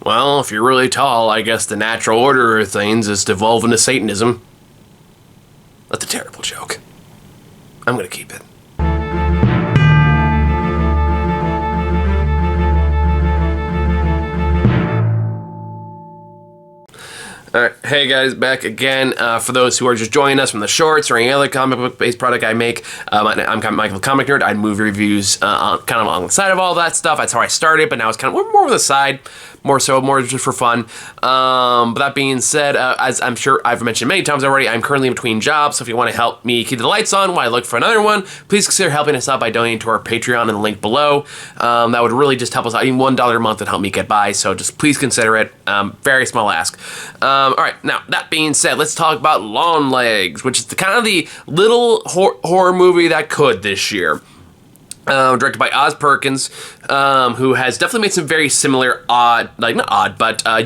Well, if you're really tall, I guess the natural order of things is to evolve into Satanism. That's a terrible joke. I'm gonna keep it. Alright, hey guys, back again. For those who are just joining us from the shorts or any other comic book-based product I make, I'm Michael the Comic Nerd. I do movie reviews kind of on the side of all that stuff. That's how I started, but now it's kind of more of the side, more just for fun. But that being said, as I'm sure I've mentioned many times already, I'm currently in between jobs, so if you want to help me keep the lights on while I look for another one, please consider helping us out by donating to our Patreon in the link below. That would really just help us out. Even $1 a month would help me get by, so just please consider it. Very small ask. Alright, now, that being said, let's talk about Longlegs, which is kind of the little horror movie that could this year. Directed by Oz Perkins, who has definitely made some very similar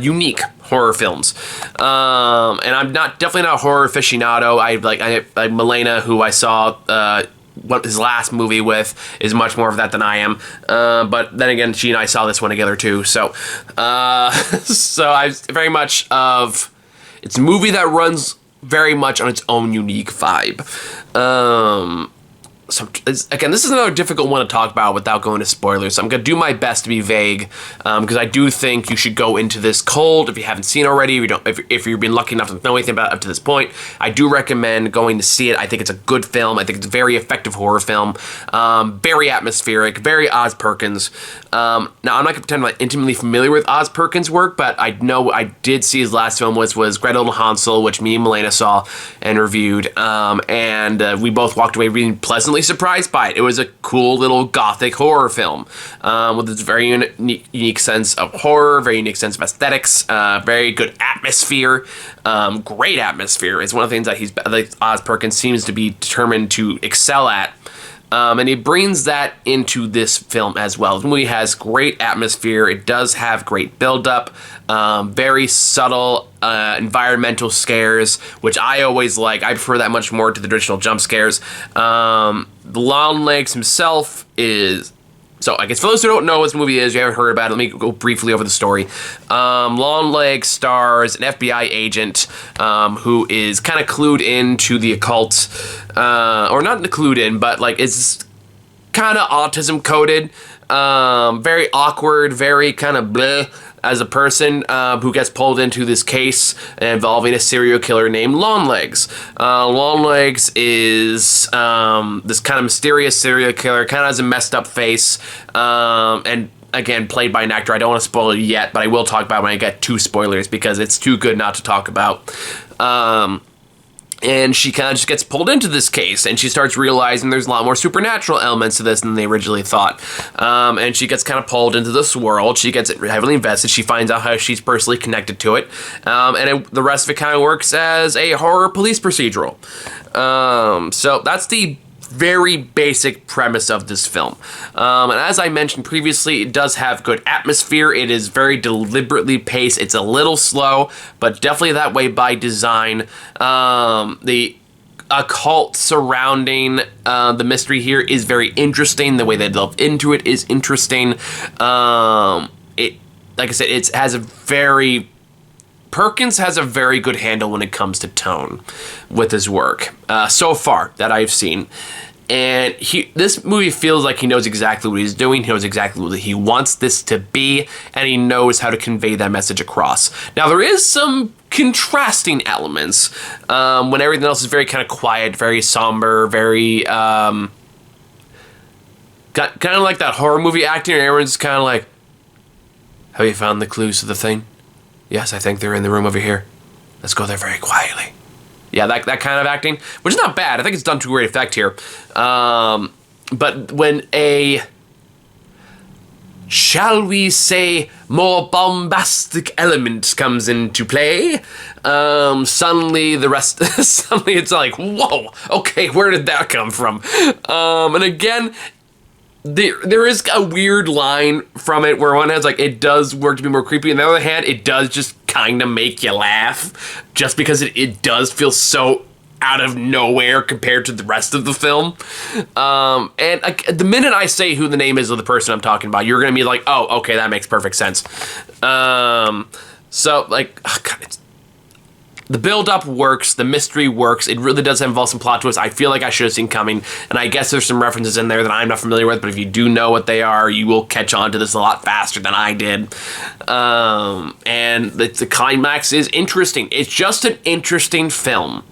unique horror films. And I'm definitely not a horror aficionado. I Milena, who I saw what his last movie with, is much more of that than I am. But then again, she and I saw this one together too. So I very much of, it's a movie that runs very much on its own unique vibe. So again, this is another difficult one to talk about without going to spoilers. So I'm going to do my best to be vague, because I do think you should go into this cold if you haven't seen it already. If you've been lucky enough to know anything about it up to this point, I do recommend going to see it. I think it's a good film. I think it's a very effective horror film, very atmospheric, very Oz Perkins. Now I'm not going to pretend I'm intimately familiar with Oz Perkins' work, but I know I did see his last film was Gretel and Hansel, which me and Milena saw and reviewed, and we both walked away being pleasantly surprised by it. It was a cool little gothic horror film with this very unique sense of horror, very unique sense of aesthetics, very good atmosphere, great atmosphere. It's one of the things that Oz Perkins seems to be determined to excel at. And he brings that into this film as well. The movie has great atmosphere. It does have great build-up, very subtle environmental scares, which I always like. I prefer that much more to the traditional jump scares. Longlegs himself is... So, I guess for those who don't know what this movie is, you haven't heard about it, let me go briefly over the story. Longlegs stars an FBI agent who is kind of clued into the occult, or not clued in, but like is kind of autism coded, very awkward, very kind of bleh as a person who gets pulled into this case involving a serial killer named Longlegs. Longlegs is this kind of mysterious serial killer, kind of has a messed up face, and again, played by an actor. I don't want to spoil it yet, but I will talk about it when I get to spoilers because it's too good not to talk about. And she kind of just gets pulled into this case, and she starts realizing there's a lot more supernatural elements to this than they originally thought. And she gets kind of pulled into this world. She gets heavily invested. She finds out how she's personally connected to it. The rest of it kind of works as a horror police procedural. So that's the very basic premise of this film. And as I mentioned previously, it does have good atmosphere. It is very deliberately paced. It's a little slow, but definitely that way by design. The occult surrounding the mystery here is very interesting. The way they delve into it is interesting. Like I said, Perkins has a very good handle when it comes to tone with his work, so far that I've seen. And this movie feels like he knows exactly what he's doing, he knows exactly what he wants this to be, and he knows how to convey that message across. Now, there is some contrasting elements when everything else is very kind of quiet, very somber, very kind of like that horror movie acting, and everyone's kind of like, have you found the clues to the thing? Yes, I think they're in the room over here. Let's go there very quietly. Yeah, that kind of acting, which is not bad. I think it's done to great effect here. But when a, shall we say, more bombastic element comes into play, suddenly it's like, whoa, okay, where did that come from? And again, there is a weird line from it where on one hand, like, it does work to be more creepy, and on the other hand, it does just kind of make you laugh, just because it does feel so out of nowhere compared to the rest of the film. And the minute I say who the name is of the person I'm talking about, you're going to be like, oh, okay, that makes perfect sense. So, like, oh God, the build-up works, the mystery works, it really does involve some plot twists I feel like I should have seen coming, and I guess there's some references in there that I'm not familiar with, but if you do know what they are, you will catch on to this a lot faster than I did. And the climax is interesting. It's just an interesting film.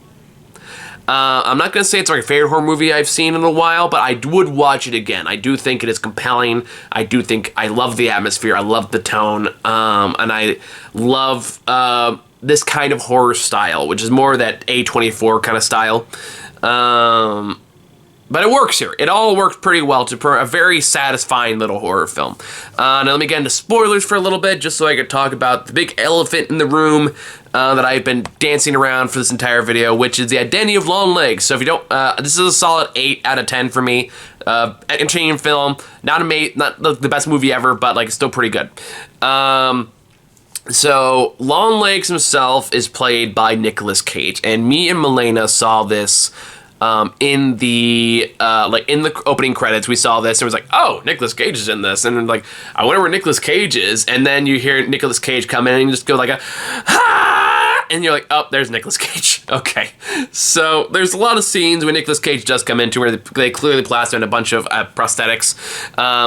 I'm not going to say it's my favorite horror movie I've seen in a while, but I would watch it again. I do think it is compelling. I do think I love the atmosphere. I love the tone. And I love this kind of horror style, which is more that A24 kind of style. But it works here. It all works pretty well to a very satisfying little horror film. Now let me get into spoilers for a little bit, just so I could talk about the big elephant in the room that I've been dancing around for this entire video, which is the identity of Longlegs. So if you don't, this is a solid 8 out of 10 for me. Entertaining film, not the best movie ever, but like it's still pretty good. So Longlegs himself is played by Nicolas Cage, and me and Milena saw this in the opening credits. We saw this and it was like, oh, Nicolas Cage is in this, and like, I wonder where Nicolas Cage is. And then you hear Nicolas Cage come in and you just go like a ha, and you're like, oh, there's Nicolas Cage. Okay, so there's a lot of scenes when Nicolas Cage does come into where they clearly plaster in a bunch of prosthetics,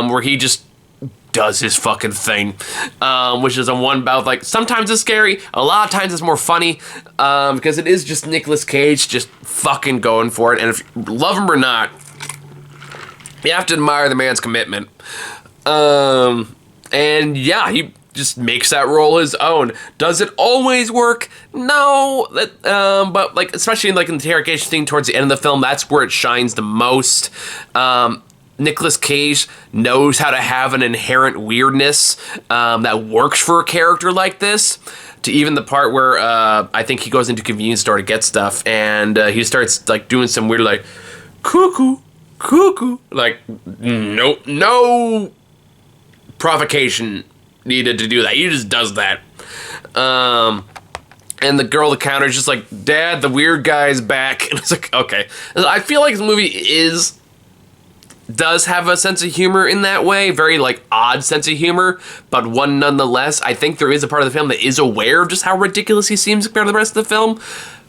where he just does his fucking thing, which is a one bout. Like, sometimes it's scary, a lot of times it's more funny, because it is just Nicolas Cage just fucking going for it. And if you love him or not, you have to admire the man's commitment. And yeah, he just makes that role his own. Does it always work? No, but like, especially in like an interrogation scene towards the end of the film, that's where it shines the most. Nicolas Cage knows how to have an inherent weirdness that works for a character like this. To even the part where I think he goes into a convenience store to get stuff, and he starts like doing some weird like cuckoo, cuckoo. Like, no provocation needed to do that. He just does that. And the girl at the counter is just like, Dad, the weird guy's back. And it's like, okay. I feel like this movie does have a sense of humor in that way, very like odd sense of humor, but one nonetheless. I think there is a part of the film that is aware of just how ridiculous he seems compared to the rest of the film,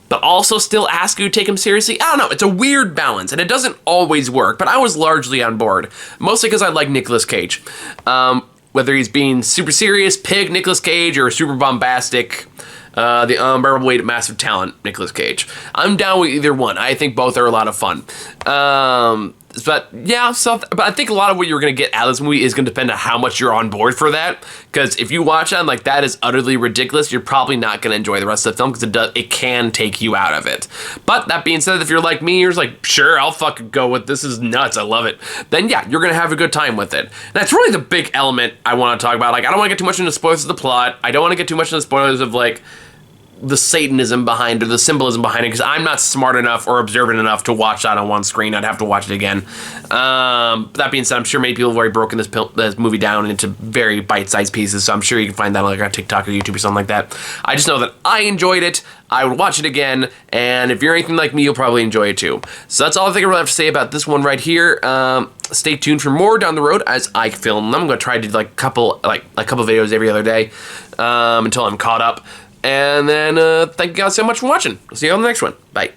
but also still ask you to take him seriously. I don't know, it's a weird balance, and it doesn't always work, but I was largely on board, mostly because I like Nicolas Cage. Whether he's being super serious, pig Nicolas Cage, or super bombastic, the unbearable weight of massive talent, Nicolas Cage. I'm down with either one. I think both are a lot of fun. But yeah, but I think a lot of what you're going to get out of this movie is going to depend on how much you're on board for that. Because if you watch it and like, that is utterly ridiculous, you're probably not going to enjoy the rest of the film, because it can take you out of it. But that being said, if you're like me, you're just like, sure, I'll fucking go with this. Is nuts, I love it. Then yeah, you're going to have a good time with it. And that's really the big element I want to talk about. Like, I don't want to get too much into spoilers of the plot. I don't want to get too much into spoilers of like the Satanism behind it, the symbolism behind it, because I'm not smart enough or observant enough to watch that on one screen. I'd have to watch it again. That being said, I'm sure many people have already broken this movie down into very bite-sized pieces, so I'm sure you can find that on like on TikTok or YouTube or something like that. I just know that I enjoyed it. I would watch it again, and if you're anything like me, you'll probably enjoy it too. So that's all I think I really have to say about this one right here. Stay tuned for more down the road as I film them. I'm going to try to do like a couple videos every other day until I'm caught up. And then, thank you guys so much for watching. I'll see you on the next one. Bye.